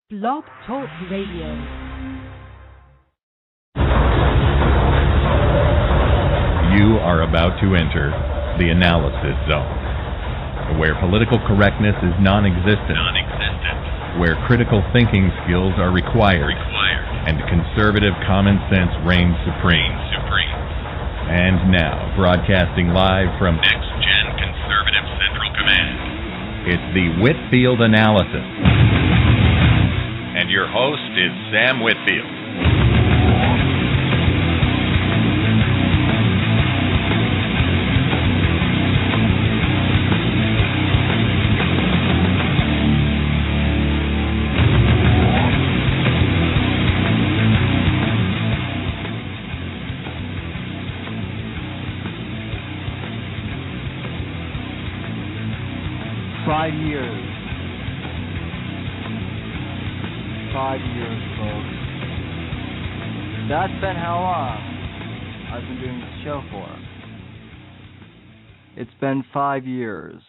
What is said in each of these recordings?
Blog Talk Radio. You are about to enter the analysis zone, where political correctness is non-existent, where critical thinking skills are required, and conservative common sense reigns supreme. And now, broadcasting live from Next Gen Conservative Central Command, it's the Whitfield Analysis. And your host is Sam Whitfield. Five years, folks. That's been how long I've been doing this show for. It's been 5 years.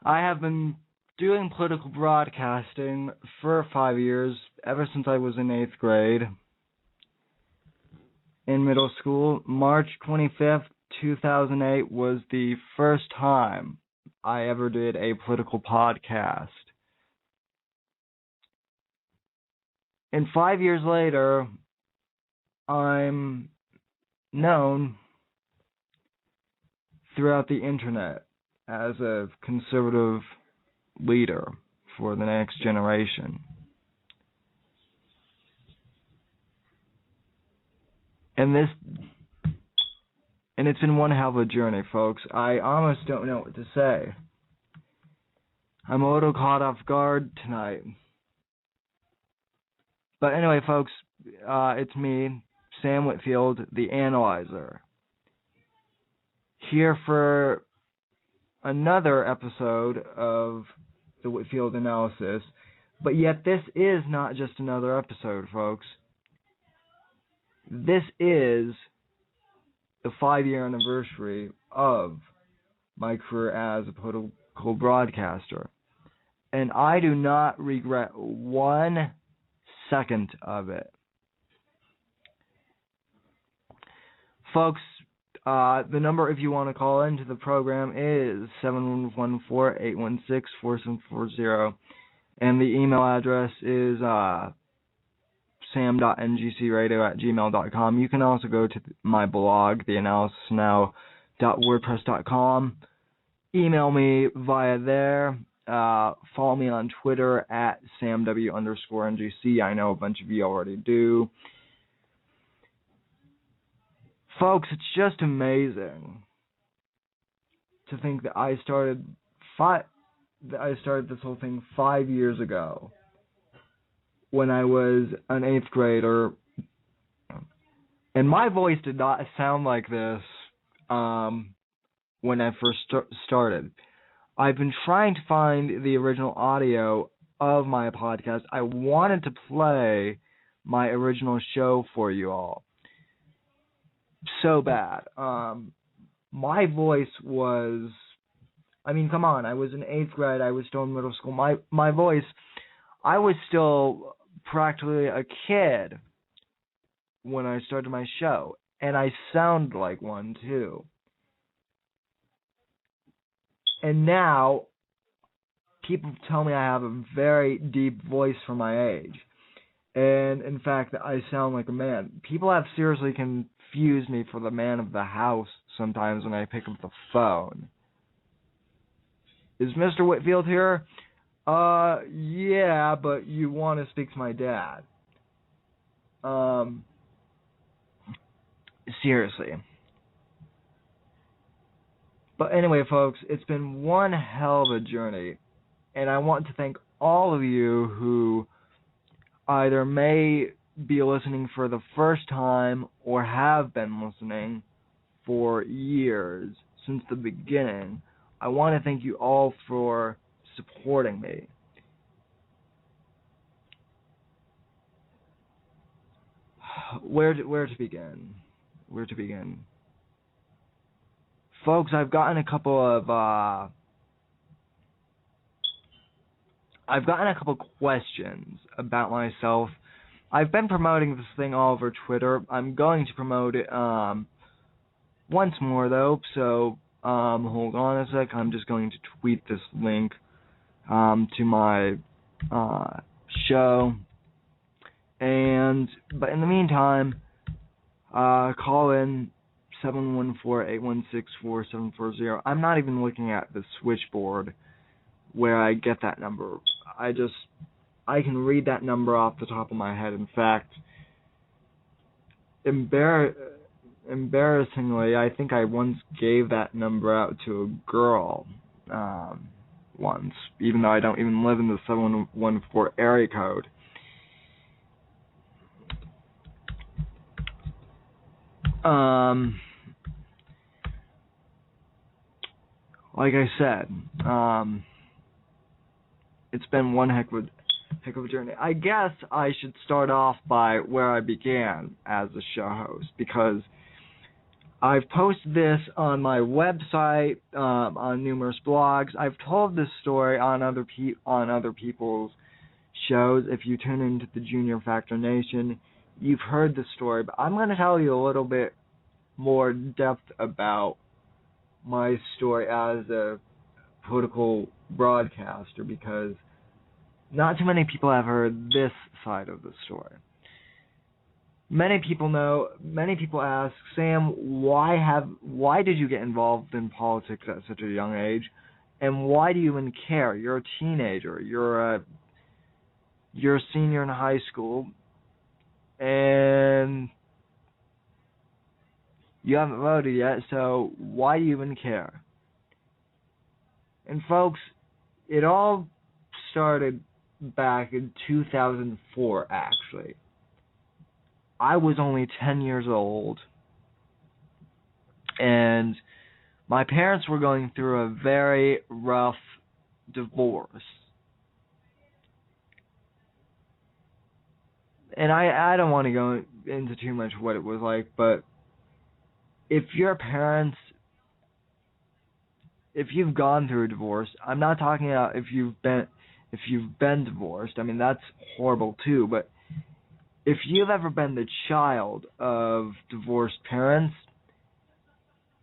I have been doing political broadcasting for 5 years, ever since I was in 8th grade. In middle school, March 25th, 2008 was the first time I ever did a political podcast. And 5 years later, I'm known throughout the internet as a conservative leader for the next generation. And it's been one hell of a journey, folks. I almost don't know what to say. I'm a little caught off guard tonight. But anyway, folks, it's me, Sam Whitfield, the Analyzer, here for another episode of the Whitfield Analysis. But yet this is not just another episode, folks. This is the 5-year anniversary of my career as a political broadcaster. And I do not regret 1 second of it. Folks, the number if you want to call into the program is 714-816-4740. And the email address is sam.ngcradio@gmail.com. You can also go to my blog, theanalysisnow.wordpress.com. Email me via there. Follow me on Twitter at samw_ngc. I know a bunch of you already do. Folks, it's just amazing to think that I started this whole thing 5 years ago when I was an 8th grader, and my voice did not sound like this when I first started. I've been trying to find the original audio of my podcast. I wanted to play my original show for you all so bad. My voice was, come on, I was in 8th grade, I was still in middle school. My voice, I was still practically a kid when I started my show, and I sound like one too. And now, people tell me I have a very deep voice for my age. And, in fact, I sound like a man. People have seriously confused me for the man of the house sometimes when I pick up the phone. Is Mr. Whitfield here? Yeah, but you want to speak to my dad. Seriously. But anyway, folks, it's been one hell of a journey, and I want to thank all of you who either may be listening for the first time or have been listening for years, since the beginning. I want to thank you all for supporting me. Where to begin? Folks, I've gotten a couple of I've gotten a couple questions about myself. I've been promoting this thing all over Twitter. I'm going to promote it once more, though, so hold on a sec. I'm just going to tweet this link to my show. But in the meantime, call in 714-816-4740. I'm not even looking at the switchboard where I get that number. I can read that number off the top of my head. In fact, embarrassingly, I think I once gave that number out to a girl once, even though I don't even live in the 714 area code. Like I said, it's been one heck of a journey. I guess I should start off by where I began as a show host, because I've posted this on my website, on numerous blogs. I've told this story on other people's shows. If you tune into the Junior Factor Nation, you've heard the story, but I'm going to tell you a little bit more depth about my story as a political broadcaster, because not too many people have heard this side of the story. Many people ask, Sam, why did you get involved in politics at such a young age, and why do you even care? You're a teenager, you're a senior in high school, and you haven't voted yet, so why do you even care? And folks, it all started back in 2004, actually. I was only 10 years old, and my parents were going through a very rough divorce. And I don't want to go into too much what it was like, but if your parents, if you've gone through a divorce, I'm not talking about if you've been divorced. I mean, that's horrible too, but if you've ever been the child of divorced parents,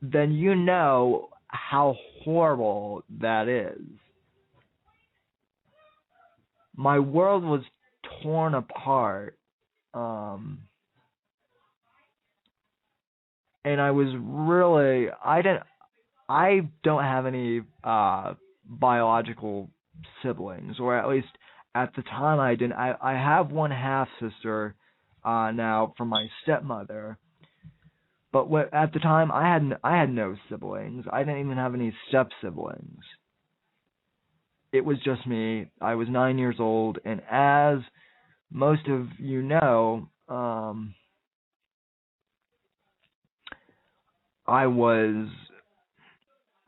then you know how horrible that is. My world was torn apart, and I was really, I don't have any biological siblings, or at least at the time I didn't. I have one half sister now from my stepmother, but at the time I had no siblings. I didn't even have any step siblings. It was just me. I was 9 years old, and as most of you know, I'm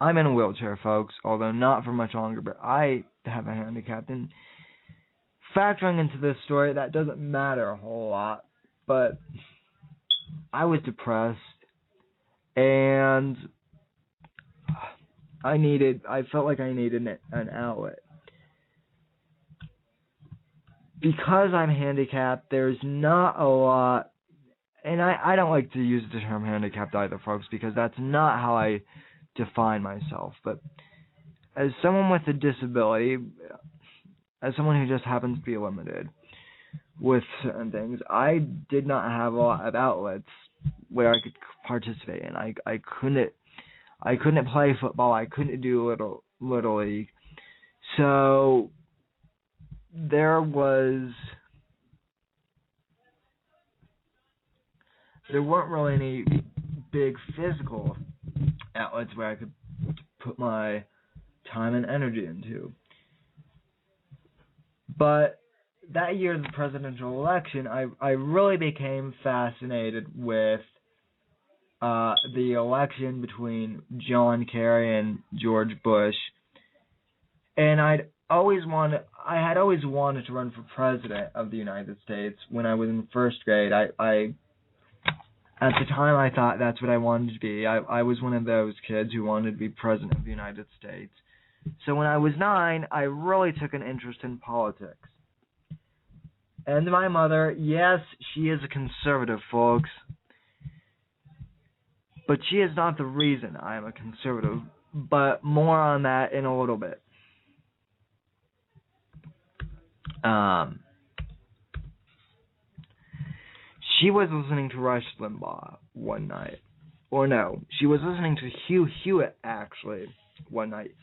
in a wheelchair, folks, although not for much longer, but I have a handicap. And factoring into this story, that doesn't matter a whole lot, but I was depressed, and I felt like I needed an outlet. Because I'm handicapped, there's not a lot, and I don't like to use the term handicapped either, folks, because that's not how I define myself. But as someone with a disability, as someone who just happens to be limited with certain things, I did not have a lot of outlets where I could participate in. I couldn't play football. I couldn't do little league. So there weren't really any big physical outlets where I could put my time and energy into. But that year of the presidential election, I really became fascinated with the election between John Kerry and George Bush, and I had always wanted to run for president of the United States. When I was in first grade, at the time I thought that's what I wanted to be. I was one of those kids who wanted to be president of the United States. So when I was 9, I really took an interest in politics. And my mother, yes, she is a conservative, folks. But she is not the reason I am a conservative. But more on that in a little bit. She was listening to Rush Limbaugh one night. Or no, she was listening to Hugh Hewitt, actually, one night.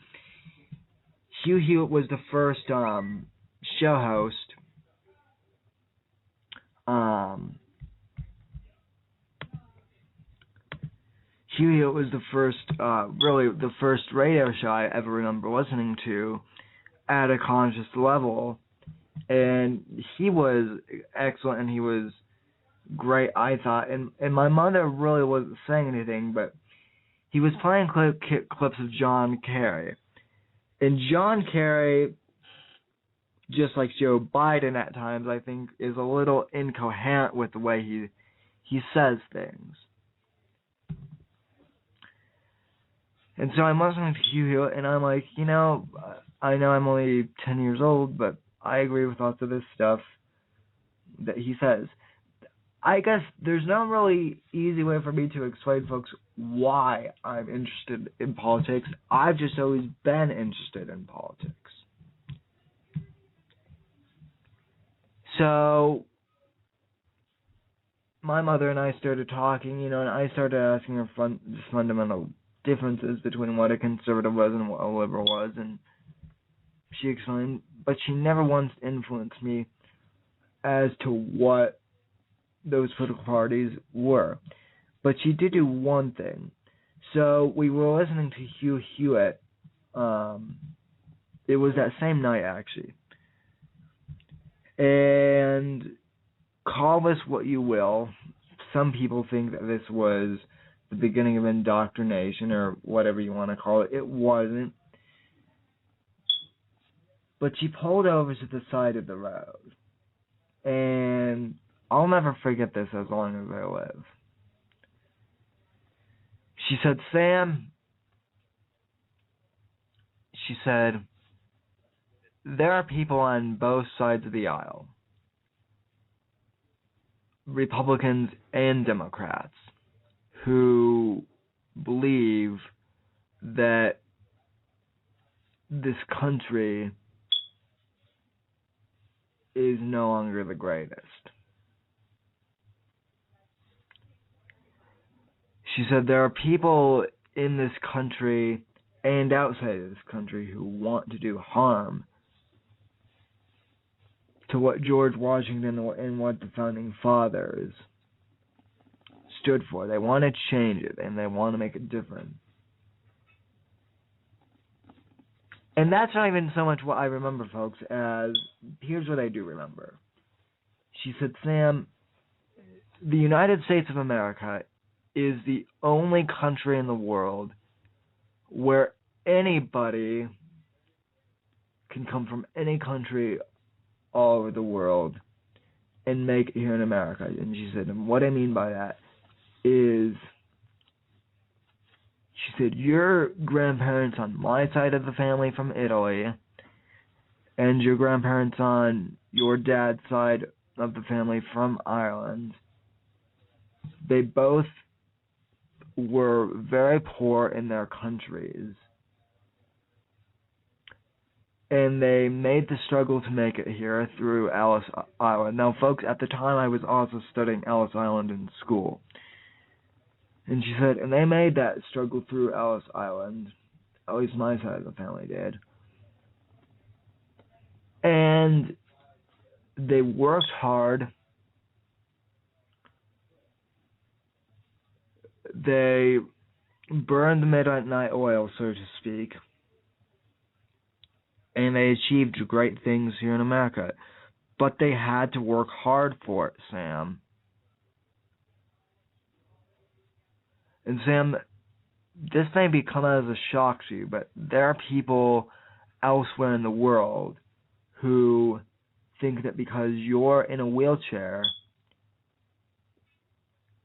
Hugh Hewitt was the first show host. Hugh Hewitt was the first, really the first radio show I ever remember listening to at a conscious level. And he was excellent, and he was great, I thought. And my mother really wasn't saying anything, but he was playing clips of John Kerry. And John Kerry, just like Joe Biden at times, I think, is a little incoherent with the way he says things. And so I'm listening to Hugh Hewitt, and I'm like, I know I'm only 10 years old, but I agree with lots of this stuff that he says. I guess there's no really easy way for me to explain, folks, why I'm interested in politics. I've just always been interested in politics. So my mother and I started talking, and I started asking her fundamental differences between what a conservative was and what a liberal was, and she explained, but she never once influenced me as to what those political parties were. But she did do one thing. So we were listening to Hugh Hewitt. It was that same night, actually. And call this what you will. Some people think that this was the beginning of indoctrination or whatever you want to call it. It wasn't. But she pulled over to the side of the road. And I'll never forget this as long as I live. She said, Sam, she said, there are people on both sides of the aisle, Republicans and Democrats, who believe that this country is no longer the greatest. She said there are people in this country and outside of this country who want to do harm to what George Washington and what the Founding Fathers stood for. They want to change it, and they want to make it different. And that's not even so much what I remember, folks, as here's what I do remember. She said, Sam, the United States of America is the only country in the world where anybody can come from any country all over the world and make it here in America. And she said, and what I mean by that is, she said, your grandparents on my side of the family from Italy and your grandparents on your dad's side of the family from Ireland, they both were very poor in their countries. And they made the struggle to make it here through Ellis Island. Now, folks, at the time I was also studying Ellis Island in school. And she said, and they made that struggle through Ellis Island. At least my side of the family did. And they worked hard. They burned the midnight oil, so to speak. And they achieved great things here in America. But they had to work hard for it, Sam. And Sam, this may come as a shock to you, but there are people elsewhere in the world who think that because you're in a wheelchair,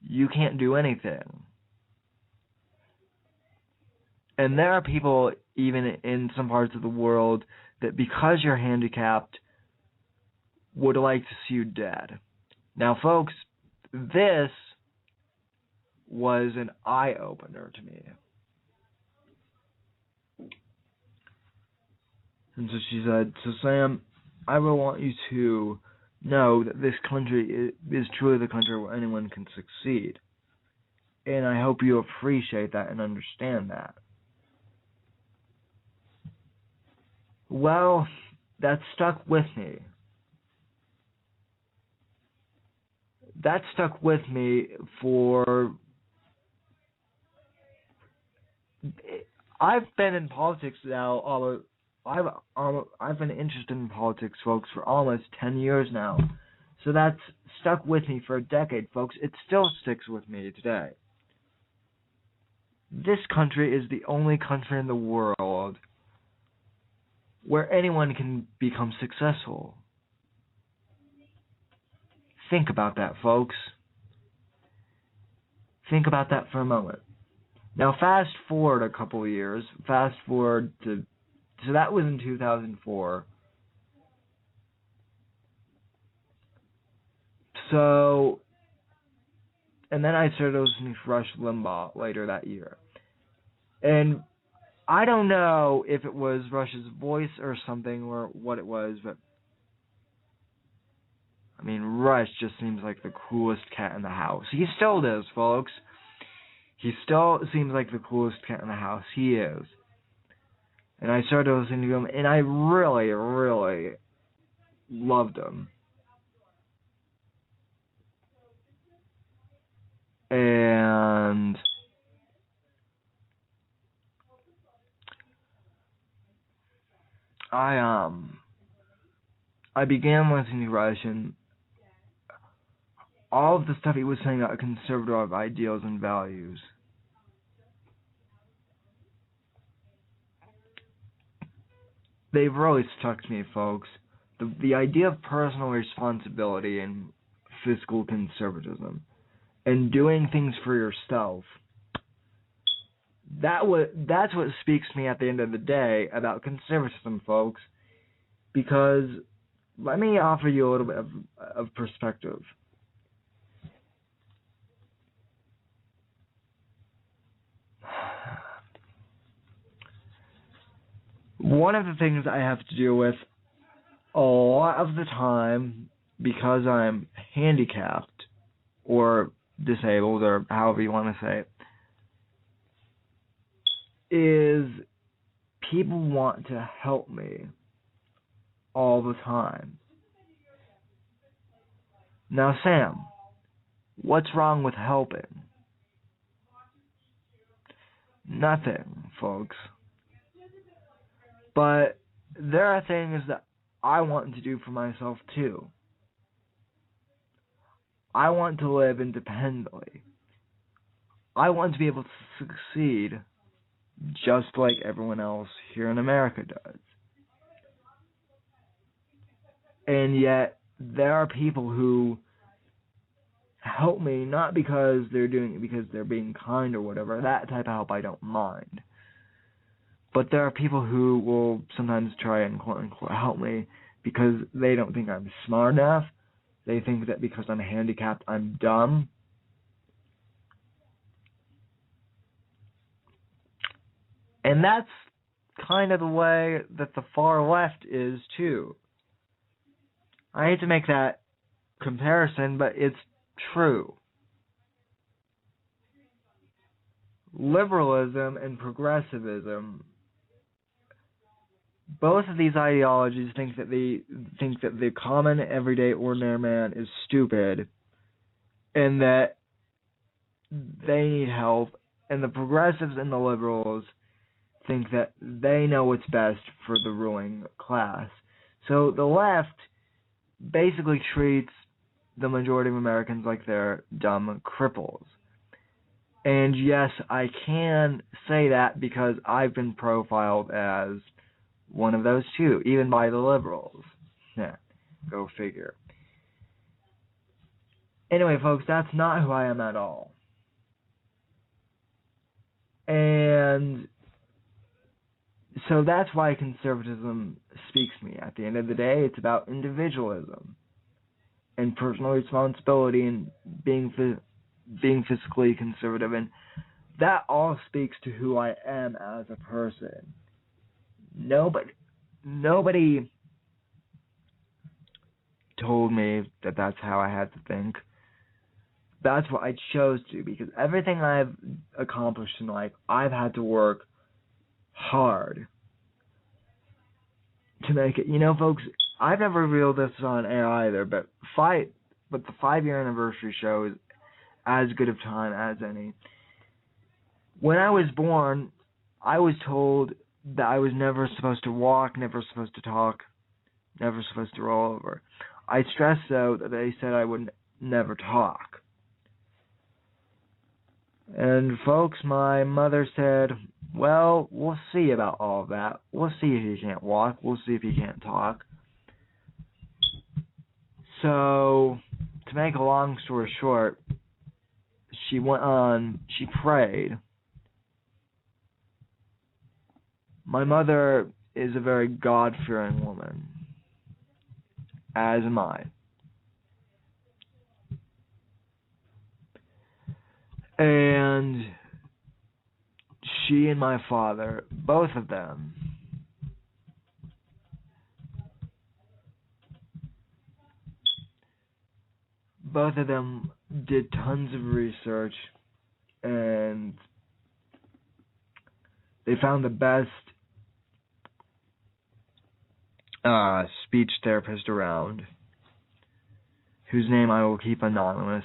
you can't do anything. And there are people even in some parts of the world, that because you're handicapped, would like to see you dead. Now, folks, this was an eye-opener to me. And so she said, so Sam, I will want you to know that this country is truly the country where anyone can succeed. And I hope you appreciate that and understand that. Well, that stuck with me. That stuck with me for... I've been in politics now, I've been interested in politics, folks, for almost 10 years now. So that's stuck with me for a decade, folks. It still sticks with me today. This country is the only country in the world where anyone can become successful. Think about that, folks. Think about that for a moment. Now, fast forward a couple of years. So that was in 2004. So, and then I started listening to Rush Limbaugh later that year. And I don't know if it was Rush's voice or something or what it was, but I mean, Rush just seems like the coolest cat in the house. He still does, folks. He still seems like the coolest cat in the house. He is. And I started listening to him, and I really, really loved him. And I began listening to Rush, and all of the stuff he was saying about conservative ideals and values, they've really stuck to me, folks. The idea of personal responsibility and fiscal conservatism and doing things for yourself, that's what speaks to me at the end of the day about conservatism, folks. Because let me offer you a little bit of perspective. One of the things I have to deal with a lot of the time, because I'm handicapped or disabled or however you want to say it, is people want to help me all the time. Now, Sam, what's wrong with helping? Nothing, folks. But there are things that I want to do for myself too. I want to live independently. I want to be able to succeed just like everyone else here in America does. And yet, there are people who help me not because they're doing it because they're being kind or whatever. That type of help I don't mind. But there are people who will sometimes try and quote-unquote help me because they don't think I'm smart enough. They think that because I'm handicapped, I'm dumb. And that's kind of the way that the far left is, too. I hate to make that comparison, but it's true. Liberalism and progressivism, both of these ideologies think that the common, everyday, ordinary man is stupid and that they need help, and the progressives and the liberals think that they know what's best for the ruling class. So the left basically treats the majority of Americans like they're dumb cripples. And yes, I can say that because I've been profiled as one of those too, even by the liberals. Yeah, go figure. Anyway, folks, that's not who I am at all. And So that's why conservatism speaks to me. At the end of the day, it's about individualism and personal responsibility and being fiscally conservative, and that all speaks to who I am as a person. Nobody told me that that's how I had to think. That's what I chose to, because everything I've accomplished in life, I've had to work hard to make it. Folks, I've never revealed this on air either, but the 5-year anniversary show is as good of time as any. When I was born, I was told that I was never supposed to walk, never supposed to talk, never supposed to roll over. I stressed, though, that they said I would never talk. And folks, my mother said, well, we'll see about all of that. We'll see if you can't walk. We'll see if you can't talk. So, to make a long story short, she went on, she prayed. My mother is a very God-fearing woman, as am I. And she and my father, both of them, did tons of research, and they found the best speech therapist around, whose name I will keep anonymous.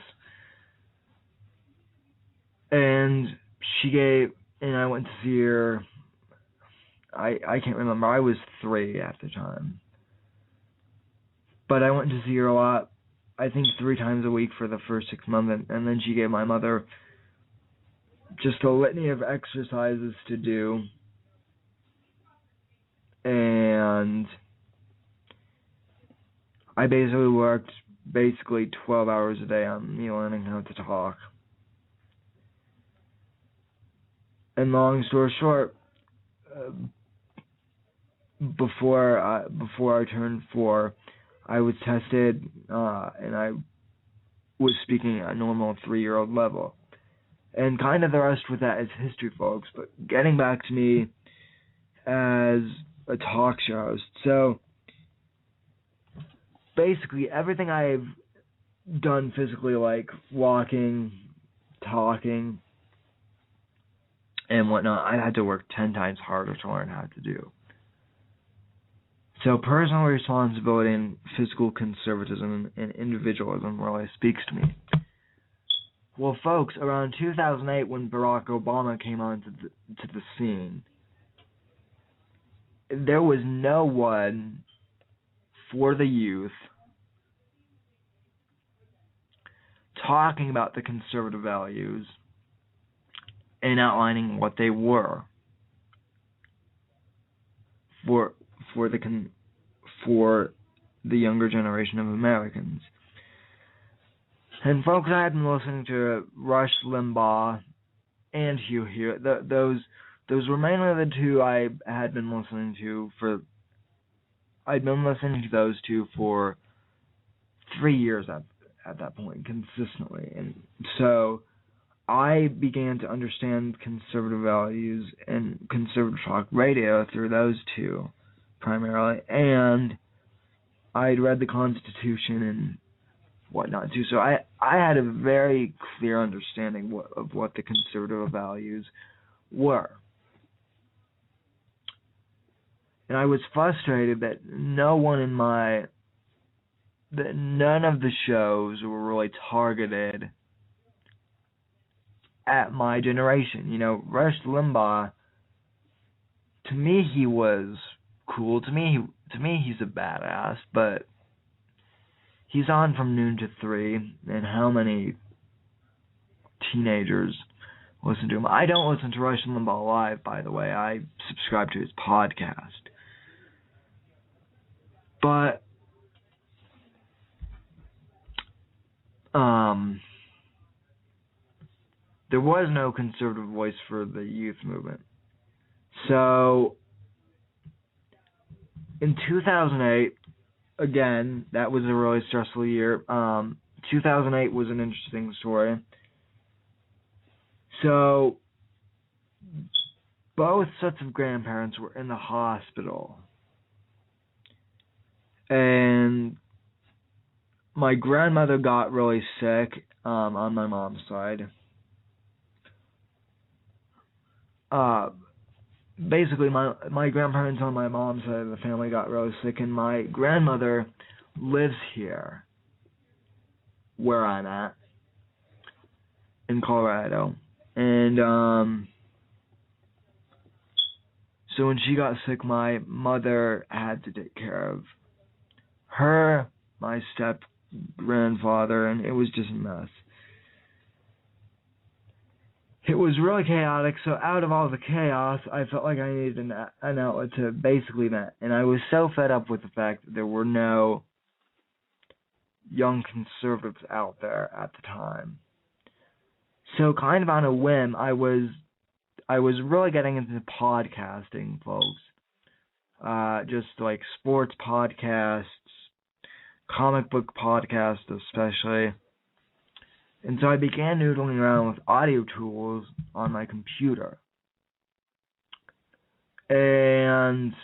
And I went to see her, I can't remember, I was 3 at the time. But I went to see her a lot, I think 3 times a week for the first 6 months, and then she gave my mother just a litany of exercises to do, and I basically worked 12 hours a day on me learning how to talk. And long story short, before I turned 4, I was tested, and I was speaking at a normal 3-year-old level. And kind of the rest with that is history, folks. But getting back to me as a talk show host. So, basically, everything I've done physically, like walking, talking, and whatnot, I had to work 10 times harder to learn how to do. So personal responsibility and fiscal conservatism and individualism really speaks to me. Well, folks, around 2008, when Barack Obama came onto the scene, there was no one for the youth talking about the conservative values and outlining what they were for the younger generation of Americans. And folks, I had been listening to Rush Limbaugh and Hugh Hewitt. Those were mainly the two I had been listening to for. I'd been listening to those two for 3 years at that point, consistently, and so I began to understand conservative values and conservative talk radio through those two, primarily, and I'd read the Constitution and whatnot too, so I had a very clear understanding of what the conservative values were. And I was frustrated that none of the shows were really targeted at my generation. Rush Limbaugh, to me, he was cool. To me, he's a badass, but he's on from noon to 3, and how many teenagers listen to him? I don't listen to Rush Limbaugh live, by the way. I subscribe to his podcast. But there was no conservative voice for the youth movement. So in 2008, again, that was a really stressful year. 2008 was an interesting story. So, both sets of grandparents were in the hospital. And my grandmother got really sick on my mom's side. Basically, my grandparents on my mom's side of the family got really sick, and my grandmother lives here, where I'm at, in Colorado. And so when she got sick, my mother had to take care of her, my step-grandfather, and it was just a mess. It was really chaotic, so out of all the chaos, I felt like I needed an outlet to basically vent. And I was so fed up with the fact that there were no young conservatives out there at the time. So kind of on a whim, I was really getting into podcasting, folks. Just like sports podcasts, comic book podcasts especially. And so I began noodling around with audio tools on my computer. And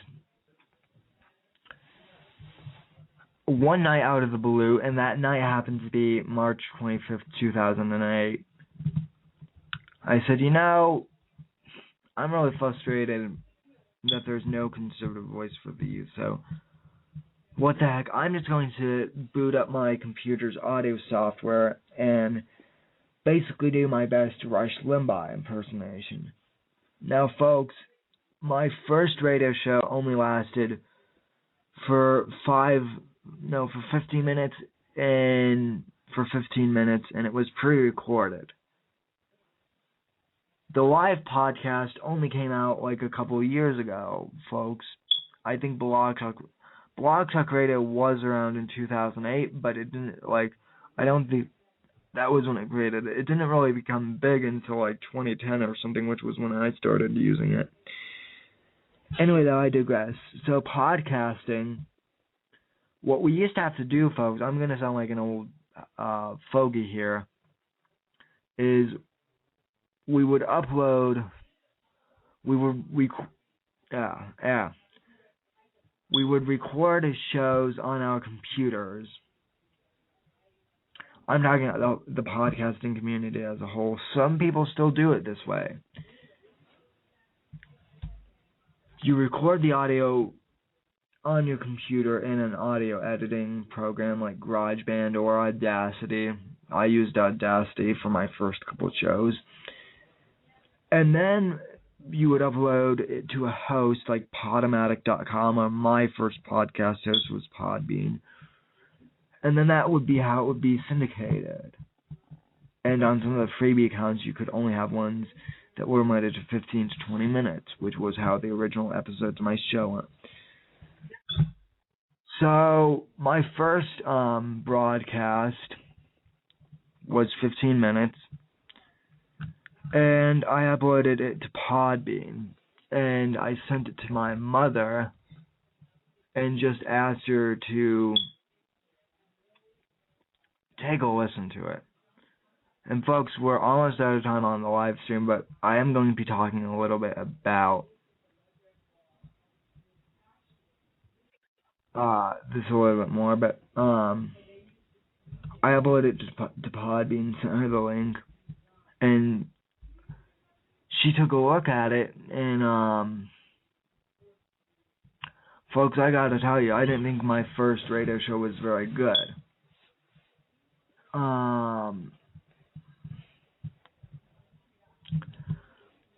one night out of the blue, and that night happened to be March 25th, 2008, I said, I'm really frustrated that there's no conservative voice for the youth, so what the heck, I'm just going to boot up my computer's audio software and basically do my best Rush Limbaugh impersonation. Now, folks, my first radio show only lasted for 15 minutes, and it was pre-recorded. The live podcast only came out like a couple of years ago, folks. I think Blog Talk Radio was around in 2008, but it didn't, I don't think that was when it created it. It didn't really become big until 2010 or something, which was when I started using it. Anyway, though, I digress. So podcasting, what we used to have to do, folks, I'm going to sound like an old fogey here, is we would upload, we would record shows on our computers. I'm talking about the podcasting community as a whole. Some people still do it this way. You record the audio on your computer in an audio editing program like GarageBand or Audacity. I used Audacity for my first couple shows. And then you would upload it to a host like Podomatic.com, or my first podcast host was Podbean. And then that would be how it would be syndicated. And on some of the freebie accounts, you could only have ones that were limited to 15 to 20 minutes, which was how the original episodes of my show went. So my first broadcast was 15 minutes, and I uploaded it to Podbean, and I sent it to my mother and just asked her to take a listen to it. And folks, we're almost out of time on the live stream, but I am going to be talking a little bit about this a little bit more, but I uploaded it to Podbean, sent her the link, and she took a look at it, and folks, I gotta tell you, I didn't think my first radio show was very good.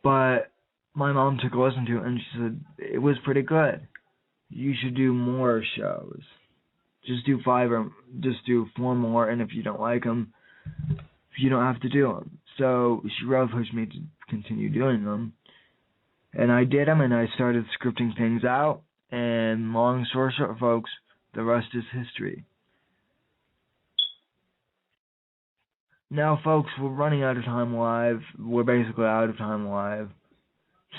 But my mom took a listen to it, and she said it was pretty good. You should do more shows. Just do 4 more, and if you don't like them, you don't have to do them. So she really pushed me to continue doing them. And I did them, and I started scripting things out, and long story short, folks, the rest is history. Now, folks, we're running out of time live. We're basically out of time live.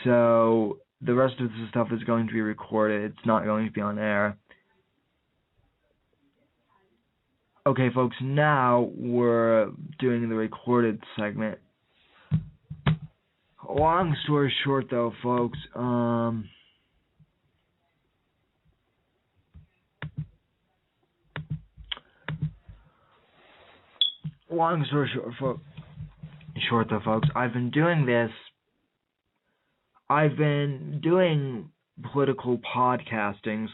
So the rest of the stuff is going to be recorded. It's not going to be on air. Okay, folks, now we're doing the recorded segment. Long story short, though, folks, I've been doing political podcasting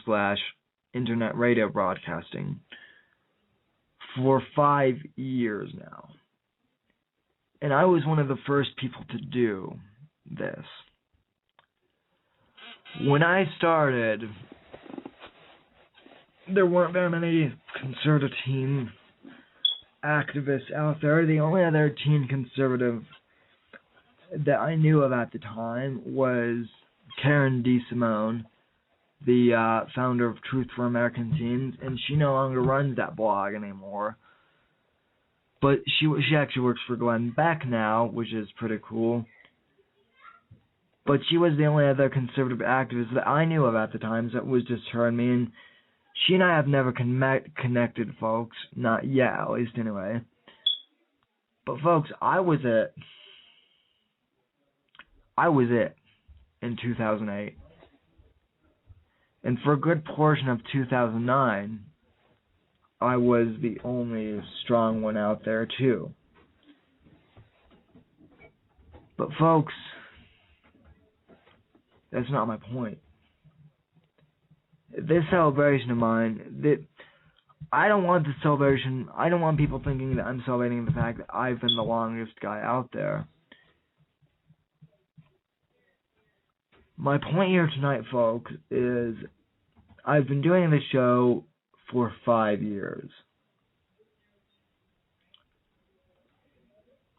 / internet radio broadcasting for 5 years now. And I was one of the first people to do this. When I started, there weren't very many conservative teen activists out there. The only other teen conservative that I knew of at the time was Karen DeSimone, the founder of Truth for American Teens, and she no longer runs that blog anymore. But she actually works for Glenn Beck now, which is pretty cool. But she was the only other conservative activist that I knew of at the time, so it was just her and me. And she and I have never connected, folks. Not yet, at least, anyway. But, folks, I was it in 2008. And for a good portion of 2009, I was the only strong one out there, too. But, folks, that's not my point. This celebration of mine, I don't want people thinking that I'm celebrating the fact that I've been the longest guy out there. My point here tonight, folks, is I've been doing this show for 5 years.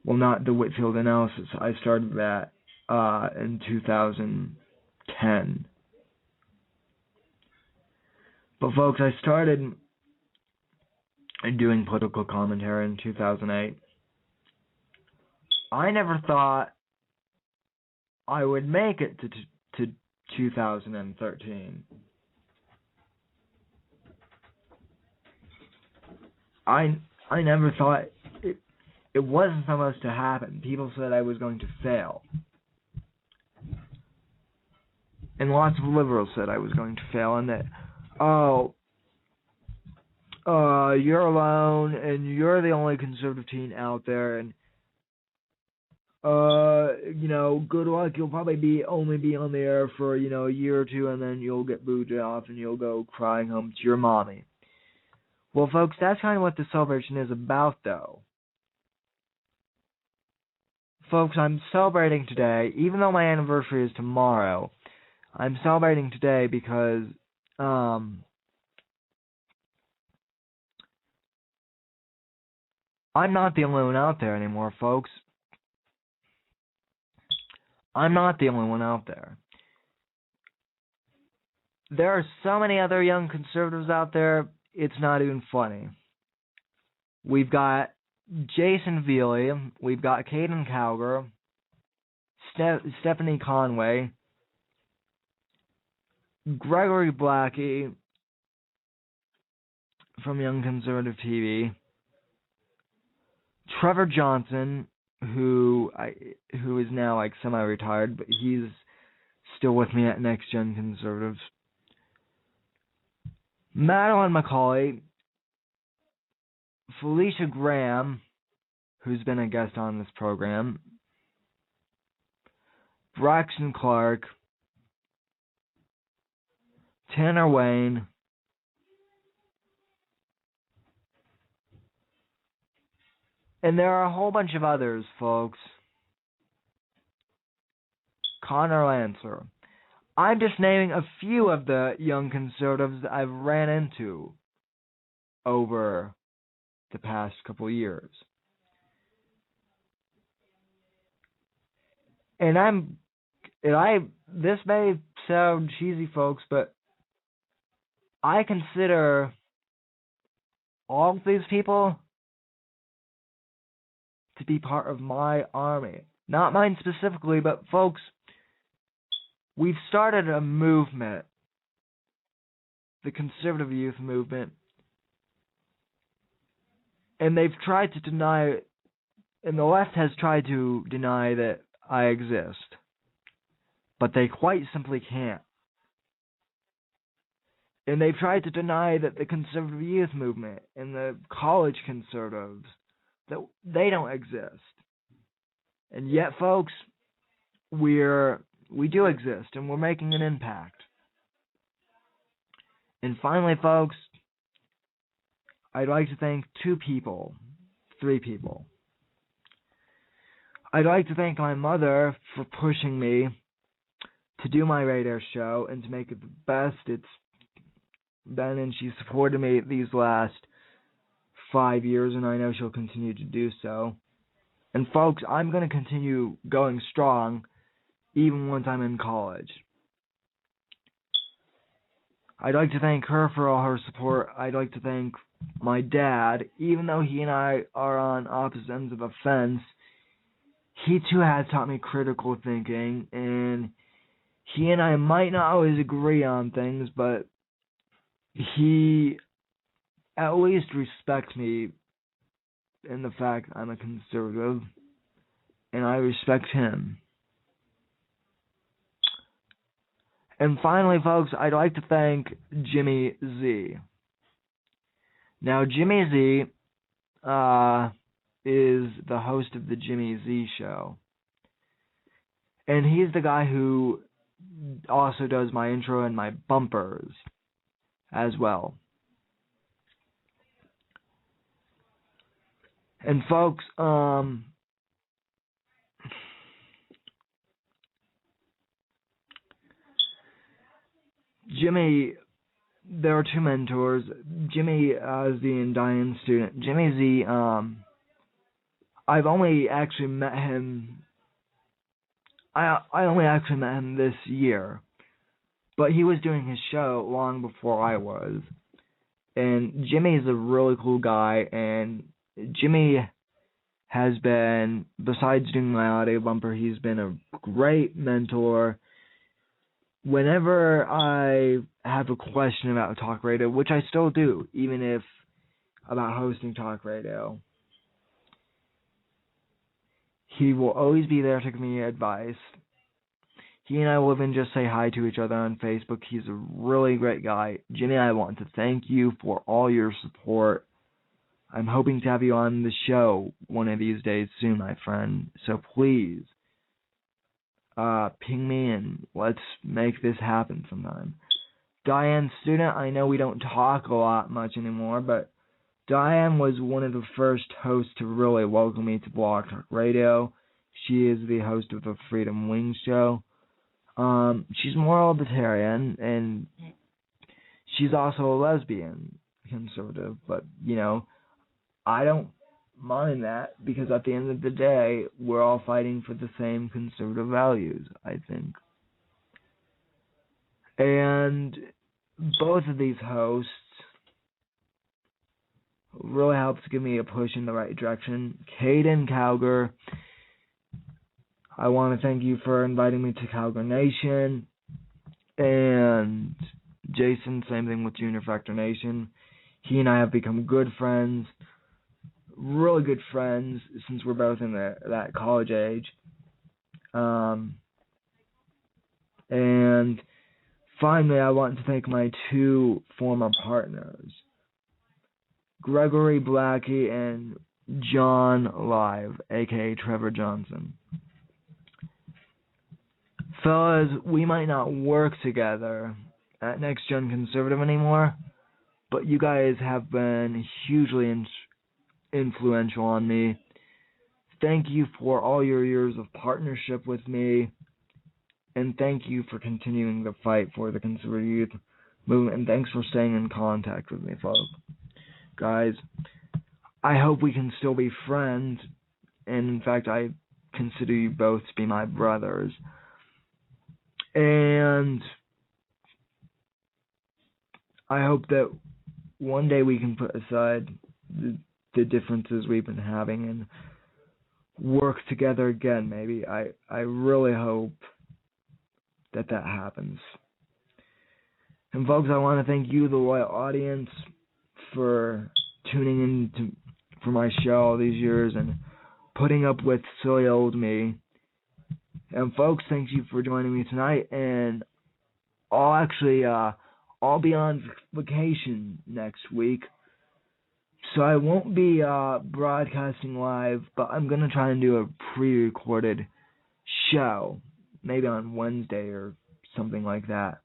Well, not the Whitfield analysis. I started that in 2010. But, folks, I started doing political commentary in 2008. I never thought I would make it to 2013. I never thought it wasn't supposed to happen. People said I was going to fail. And lots of liberals said I was going to fail, and that, you're alone, and you're the only conservative teen out there, and, good luck. You'll probably only be on the air for, a year or two, and then you'll get booted off, and you'll go crying home to your mommy. Well, folks, that's kind of what the celebration is about, though. Folks, I'm celebrating today, even though my anniversary is tomorrow. I'm celebrating today because, I'm not the only one out there anymore, folks. I'm not the only one out there. There are so many other young conservatives out there, it's not even funny. We've got Jason Veely, we've got Caden Cowger, Stephanie Conway, Gregory Blackie from Young Conservative TV, Trevor Johnson, who is now semi-retired, but he's still with me at Next Gen Conservatives. Madeline McCauley, Felicia Graham, who's been a guest on this program, Braxton Clark, Tanner Wayne, and there are a whole bunch of others, folks. Connor Lancer. I'm just naming a few of the young conservatives that I've ran into over the past couple years. This may sound cheesy, folks, but I consider all of these people to be part of my army. Not mine specifically, but folks, we've started a movement, the conservative youth movement, and they've tried to deny, and the left has tried to deny that I exist, but they quite simply can't. And they've tried to deny that the conservative youth movement and the college conservatives, that they don't exist. And yet, folks, we do exist, and we're making an impact. And finally, folks, I'd like to thank three people. I'd like to thank my mother for pushing me to do my radio show and to make it the best it's been, and she supported me these last 5 years, and I know she'll continue to do so. And folks, I'm going to continue going strong even once I'm in college. I'd like to thank her for all her support. I'd like to thank my dad, even though he and I are on opposite ends of a fence. He too has taught me critical thinking, and he and I might not always agree on things, but he at least respects me in the fact I'm a conservative, and I respect him. And finally, folks, I'd like to thank Jimmy Z. Now, Jimmy Z is the host of the Jimmy Z Show. And he's the guy who also does my intro and my bumpers as well. And folks, Jimmy, there are two mentors. Jimmy is the Indian student. Jimmy Z, I've only actually met him. I only actually met him this year, but he was doing his show long before I was. And Jimmy is a really cool guy, and Jimmy has been, besides doing my audio bumper, he's been a great mentor. Whenever I have a question about talk radio, which I still do, even if about hosting talk radio, he will always be there to give me advice. He and I will even just say hi to each other on Facebook. He's a really great guy. Jimmy, I want to thank you for all your support. I'm hoping to have you on the show one of these days soon, my friend. So please, ping me and let's make this happen sometime. Diane Student, I know we don't talk a lot much anymore, but Diane was one of the first hosts to really welcome me to Blog Talk Radio. She is the host of the Freedom Wings show. She's more libertarian, and she's also a lesbian conservative, but, you know, I don't mind that, because at the end of the day, we're all fighting for the same conservative values, I think. And both of these hosts really helped give me a push in the right direction. Caden Calgar, I want to thank you for inviting me to Calgar Nation. And Jason, same thing with Junior Factor Nation. He and I have become good friends, really good friends, since we're both in that college age. And finally, I want to thank my two former partners, Gregory Blackie and John Live, aka Trevor Johnson. Fellas, we might not work together at Next Gen Conservative anymore, but you guys have been hugely influential on me. Thank you for all your years of partnership with me, and thank you for continuing the fight for the conservative youth movement, and thanks for staying in contact with me, folks. Guys, I hope we can still be friends, and in fact, I consider you both to be my brothers. And I hope that one day we can put aside the differences we've been having and work together again, maybe. I really hope that happens. And folks, I want to thank you, the loyal audience, for tuning in for my show all these years and putting up with silly old me. And folks, thank you for joining me tonight. And I'll be on vacation next week, so I won't be broadcasting live, but I'm going to try and do a pre-recorded show, maybe on Wednesday or something like that.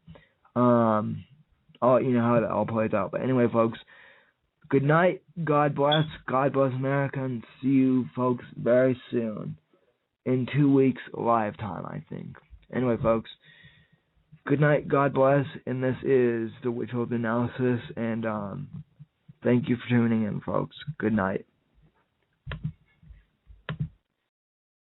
How that all plays out. But anyway, folks, good night, God bless America, and see you folks very soon, in 2 weeks live time, I think. Anyway, folks, good night, God bless, and this is the Whitfield Analysis, and thank you for tuning in, folks. Good night.